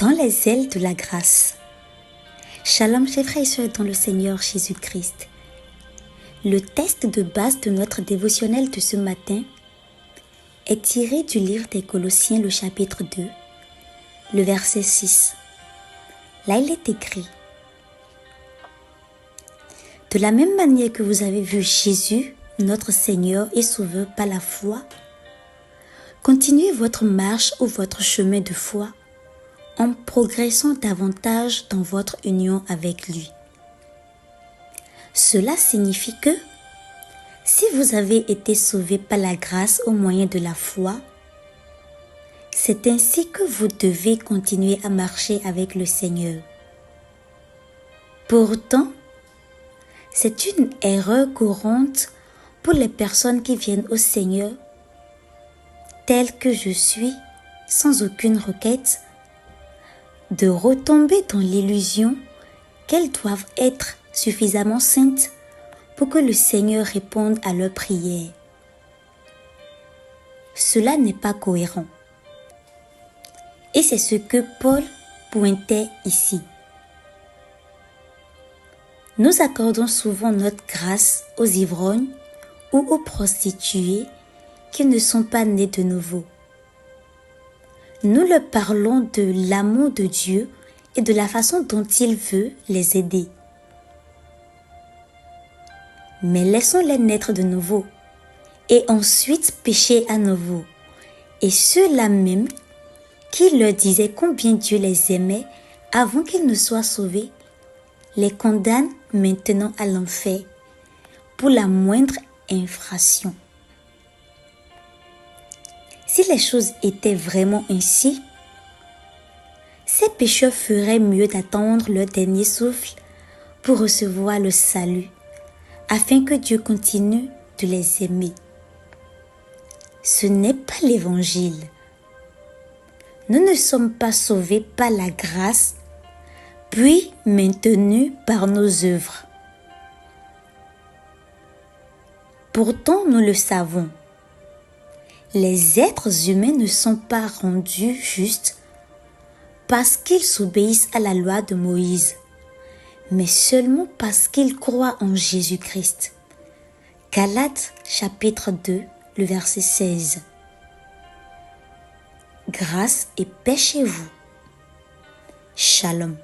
dans les ailes de la grâce. Shalom chers frères et sœurs dans le Seigneur Jésus-Christ. Le texte de base de notre dévotionnel de ce matin est tiré du livre des Colossiens, le chapitre 2, le verset 6. Là, il est écrit: de la même manière que vous avez vu Jésus, notre Seigneur et Sauveur par la foi, continuez votre marche ou votre chemin de foi en progressant davantage dans votre union avec lui. Cela signifie que si vous avez été sauvés par la grâce au moyen de la foi, c'est ainsi que vous devez continuer à marcher avec le Seigneur. Pourtant, c'est une erreur courante pour les personnes qui viennent au Seigneur, telles que je suis, sans aucune requête, de retomber dans l'illusion qu'elles doivent être suffisamment saintes pour que le Seigneur réponde à leurs prières. Cela n'est pas cohérent. Et c'est ce que Paul pointait ici. Nous accordons souvent notre grâce aux ivrognes ou aux prostituées qui ne sont pas nés de nouveau. Nous leur parlons de l'amour de Dieu et de la façon dont il veut les aider. Mais laissons-les naître de nouveau et ensuite pécher à nouveau. Et ceux-là même qui leur disaient combien Dieu les aimait avant qu'ils ne soient sauvés, les condamnent maintenant à l'enfer pour la moindre infraction. Si les choses étaient vraiment ainsi, ces pécheurs feraient mieux d'attendre leur dernier souffle pour recevoir le salut, afin que Dieu continue de les aimer. Ce n'est pas l'évangile. Nous ne sommes pas sauvés par la grâce, puis maintenus par nos œuvres. Pourtant, nous le savons. Les êtres humains ne sont pas rendus justes parce qu'ils obéissent à la loi de Moïse, mais seulement parce qu'ils croient en Jésus-Christ. Galates chapitre 2, le verset 16. Grâce et paix chez vous. Shalom.